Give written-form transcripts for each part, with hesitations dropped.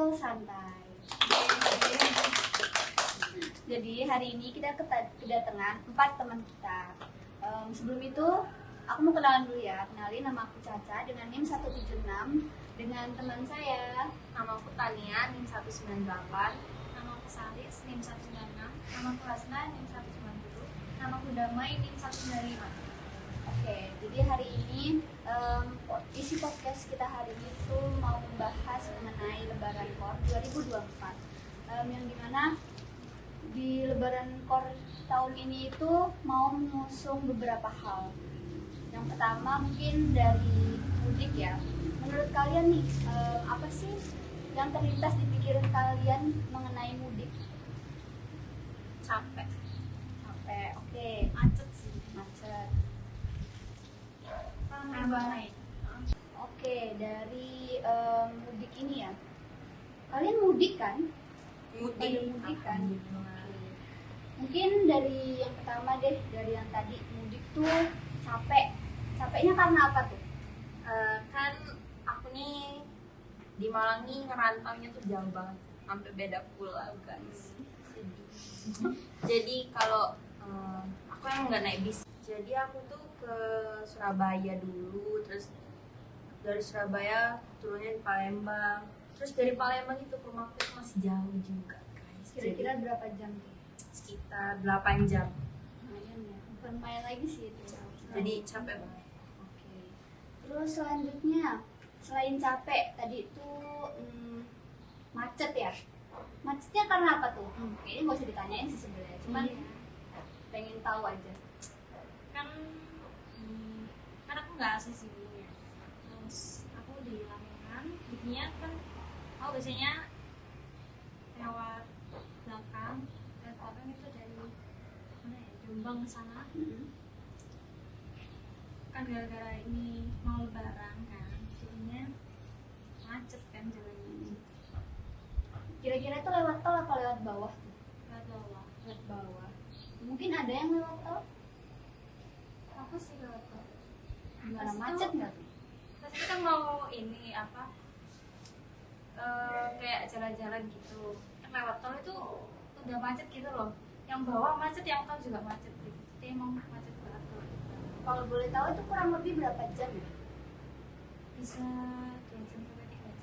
Ngobrol Santai. Jadi hari ini kita kedatangan 4 teman kita. Sebelum itu aku mau kenalan dulu ya. Kenalin, nama aku Caca dengan NIM 176. Dengan teman saya, Nama aku Tania, NIM 198. Nama aku Salis, NIM 196. Nama aku Hasna, NIM 190. Nama aku Damai, NIM 195. Oke, jadi hari ini isi podcast kita hari ini tuh mau membahas mengenai Lebaran Kor 2024, yang dimana di Lebaran Kor tahun ini itu mau mengusung beberapa hal. Yang pertama mungkin dari mudik ya. Menurut kalian nih, apa sih yang terlintas di pikiran kalian mengenai mudik? Capek. Oke. Macet sih. Macet. Ramai. Oke, dari mudik ini ya. Kalian mudik kan? Pada mudik kan? Oke. Mungkin dari yang pertama deh, dari yang tadi mudik tuh capek. Capeknya karena apa tuh? Kan aku nih di Malang nih ngerantaunya tuh jauh banget, sampai beda pulau guys. Jadi kalau aku yang nggak naik bis, jadi aku tuh ke Surabaya dulu, terus dari Surabaya turunnya di Palembang, terus dari Palembang itu ke rumahku itu masih jauh juga guys. Kira-kira berapa jam tuh? Sekitar 8 jam. Lumayan ya. Bukan main lagi sih itu. Jadi capek banget. Oke. Terus selanjutnya, selain capek tadi itu macet ya. Macetnya karena apa tuh? Kayaknya nggak usah ditanyain sih sebenarnya. Cuman pengen tahu aja. Kan aku nggak asli sini ya. Terus aku di Lamongan, bikinnya kan aku biasanya lewat belakang itu dari mana ya, Jombang ke sana. Kan gara-gara ini mau lebaran kan, jadinya macet kan jalannya. Kira-kira itu lewat tol apa lewat bawah tuh? Lewat bawah. Lewat bawah. Mungkin ada yang lewat tol? Aku sih lewat bawah. Gimana, Pas macet itu- nggak tuh? Terus kita mau ini apa? Kayak jalan-jalan gitu. Kan lewat tol itu udah macet gitu loh. Yang bawah macet, yang tol juga macet gitu. Jadi emang macet banget tuh. Kalau boleh tahu itu kurang lebih berapa jam ya? Bisa 2 jam sampai 3 jam.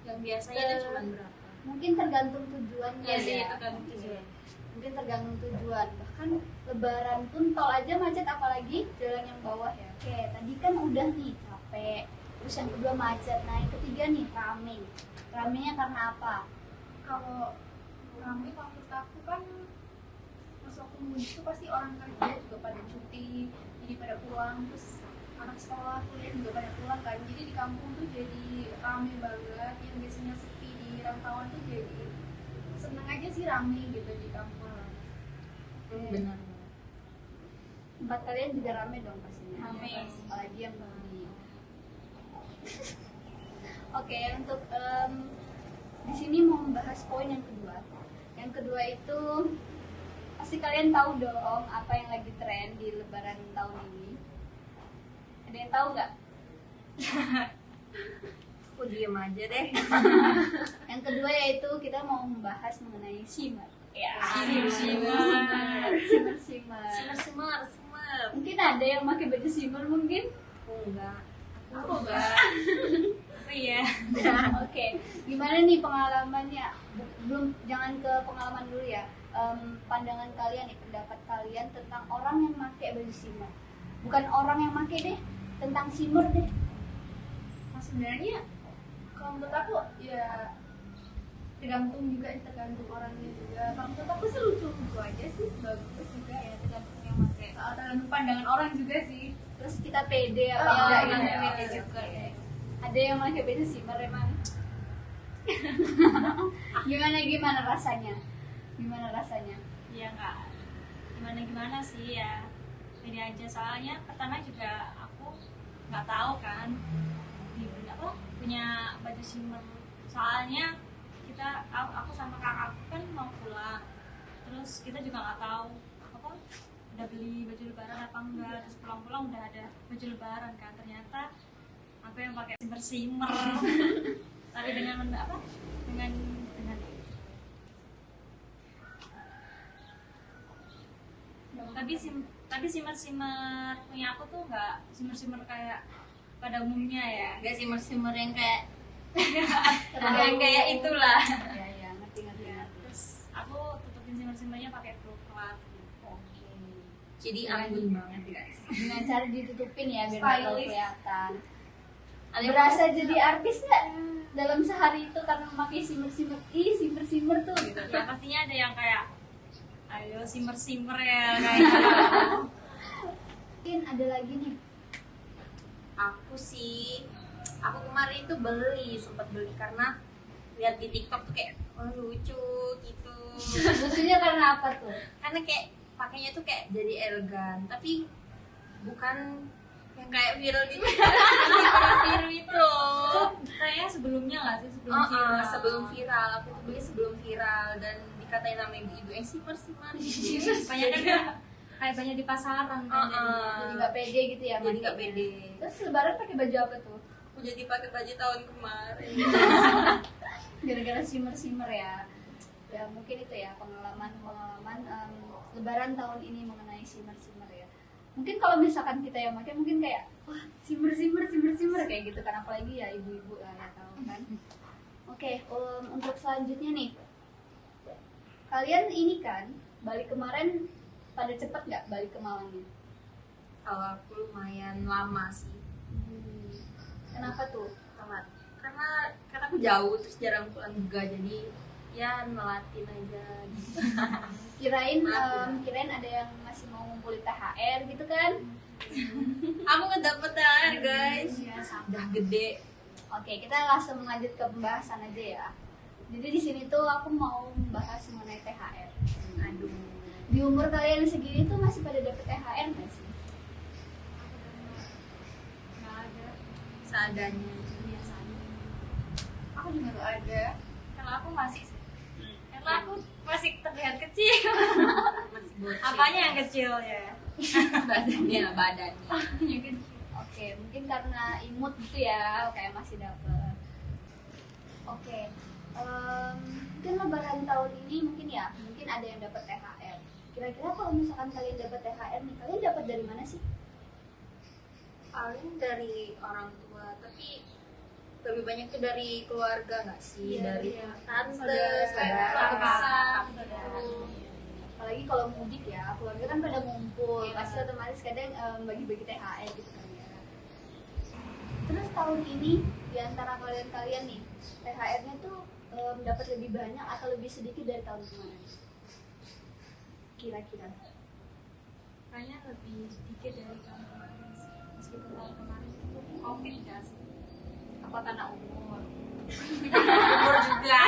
Yang biasanya itu cuma berapa? Mungkin tergantung tujuannya. Iya sih, ya. itu kan Oke. tujuan. Mungkin tergantung tujuan. Bahkan lebaran pun tol aja macet, apalagi jalan yang bawah ya. Oke, tadi kan udah nih capek. Terus yang kedua macet. Nah, yang ketiga nih rame. Ramenya karena apa? Kalau rame, kalau menurut aku kan pas waktu mudik itu pasti orang kerja juga pada cuti, jadi pada pulang, terus anak sekolah kuliah juga pada pulang kan, jadi di kampung tuh jadi rame banget. Yang biasanya sepi di rantauan tuh jadi seneng aja sih rame gitu di kampung. Benar. Tempat kalian juga rame dong pastinya. Rame. Apalagi yang beli. Oke, untuk di sini mau membahas poin yang kedua. Yang kedua itu pasti kalian tahu dong apa yang lagi tren di Lebaran tahun ini. Ada yang tahu nggak? Aku diem aja deh. Yang kedua yaitu kita mau membahas mengenai shimmer. Ya, Shimmer. Shimmer. Semer. Mungkin ada yang pakai baju shimmer mungkin. Enggak. Aku enggak. Iya. Oke, gimana nih pengalamannya? Belum, jangan ke pengalaman dulu ya. Pandangan kalian nih, pendapat kalian tentang orang yang pakai baju shimmer. Bukan orang yang pakai deh, tentang shimmer deh. Nah sebenarnya kalau menurut aku ya tergantung orangnya juga. Kalau menurut aku sih lucu-lucu aja sih, bagus juga ya, tergantung yang pakai. Tergantung pandangan orang juga sih. Terus kita pede apa Oh, enggak iya, gitu. iya, beda iya. juga ya. Ada yang pakai baju shimmer emang. Gimana rasanya? Gimana rasanya? Ya nggak gimana sih ya, pede aja. Soalnya pertama juga aku nggak tahu kan di apa punya baju shimmer. Soalnya aku sama kakakku kan mau pulang, terus kita juga nggak tahu apa udah beli baju lebaran apa enggak, terus pulang-pulang udah ada baju lebaran kan, ternyata aku yang pakai shimmer. tapi dengan apa dengan tapi simmer punya aku tuh nggak simmer kayak pada umumnya ya, Gak simmer yang kayak yang kayak itulah. Ya, ngerti. Terus aku tutupin simmernya pakai coklat. Oke. jadi anggun banget guys. Dengan cara ditutupin ya biar nggak terlalu Stylish. kelihatan. Ada Berasa jadi artis nggak dalam sehari itu karena memakai simmer tuh gitu. Ya pastinya ada yang kayak ayo simmer ya kayak gitu. Mungkin ada lagi nih. Aku kemarin itu sempat beli karena lihat di TikTok tuh kayak lucu gitu. Lucunya karena apa tuh? Karena kayak pakainya tuh kayak jadi elegan, tapi bukan yang kayak viral gitu. Viral itu loh. Kayaknya sebelumnya nggak sih Sebelum viral, aku tuh beli sebelum viral dan dikatain sama ibu-ibu yang simmer gitu. banyak kan kayak banyak di pasaran kan Jadi nggak pede gitu ya? Jadi nggak makanya. pede. Terus lebaran pakai baju apa tuh? Aku jadi pakai baju tahun kemarin. Gara-gara simmer ya. Ya mungkin itu ya pengalaman lebaran tahun ini mengenai simmer ya. Mungkin kalau misalkan kita yang pakai mungkin kayak wah simmer kayak gitu kan, apalagi ya ibu-ibu lah ya tahu kan. Oke, untuk selanjutnya nih, kalian ini kan balik kemarin pada cepet nggak balik ke Malangnya? Kalau aku lumayan lama sih. Kenapa tuh? Karena aku jauh terus jarang pulang juga, jadi ya nelatin aja gitu. Kirain ada yang masih mau ngumpulin THR gitu kan? Aku nggak dapet THR guys. Iya, sama. Udah gede. Oke, kita langsung lanjut ke pembahasan aja ya. Jadi di sini tuh aku mau membahas mengenai THR. Aduh. Di umur kalian segini tuh masih pada dapet THR nggak sih? nggak ada Seadanya. biasanya. Aku juga gak ada. Kalau aku masih karena aku masih terlihat kecil. Masih bocil. Apanya yang kecil ya? badannya. Yang kecil. Oke, mungkin karena imut gitu ya, kayak masih dapet. Oke, mungkin lebaran tahun ini mungkin ada yang dapat THR. Kira-kira kalau misalkan kalian dapat THR nih, kalian dapat dari mana sih? Paling dari orang tua, tapi lebih banyak tuh dari keluarga nggak sih? Iya, Dari iya. tante, Saudara, keluarga besar. saudara. Apalagi kalau mudik ya, keluarga kan pada ngumpul, Iya. pasti otomatis kadang bagi-bagi THR gitu kan ya. Terus tahun ini di antara kalian nih, THR-nya tuh dapat lebih banyak atau lebih sedikit dari tahun kemarin? Kira-kira? Kayaknya lebih sedikit dari tahun kemarin sih. Meskipun tahun kemarin itu COVID nggak sih? Apa karena umur? Umur juga.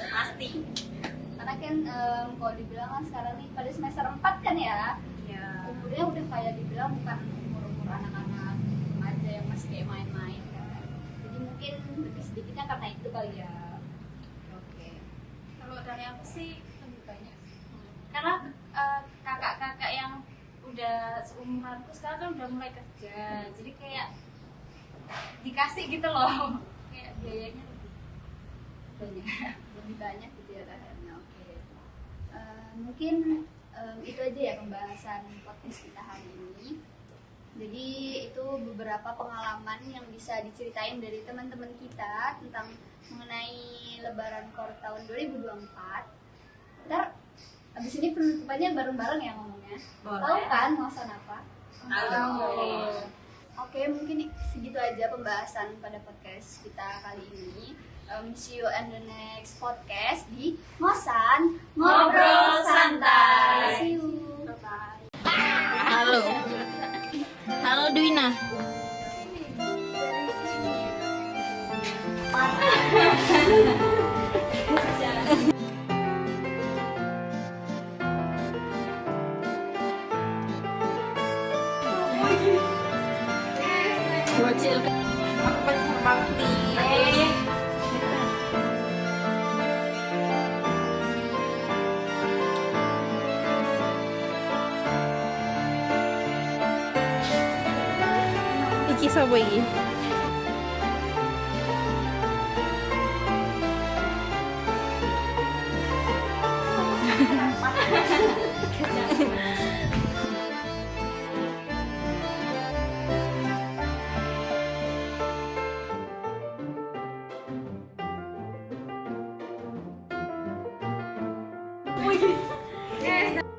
Pasti. Karena kan kalau dibilang kan sekarang nih pada semester 4 kan ya, Ya. umurnya udah kayak dibilang bukan umur-umur anak-anak remaja yang masih kayak main-main kan. Jadi mungkin lebih sedikitnya karena itu kali ya. Oke. Kalau dari aku sih lebih banyak. Karena kakak-kakak yang udah seumuranku sekarang kan udah mulai kerja, jadi kayak dikasih gitu loh. Kayak biayanya lebih banyak. Lebih banyak gitu ya THR-nya. Oke. Mungkin itu aja ya pembahasan podcast kita hari ini. Jadi itu beberapa pengalaman yang bisa diceritain dari teman-teman kita tentang mengenai Lebaran Core tahun 2024. Ntar abis ini penutupannya bareng-bareng ya ngomongnya. Boleh. Tahu kan ngosan apa? Tahu. Oke, mungkin segitu aja pembahasan pada podcast kita kali ini. See you in the next podcast di Ngosan Ngobrol Santai. See you. Bye. Halo. Halo Dwina. Bocil. Aku pacar banget nih. Iki sapa iki? ngomong gini.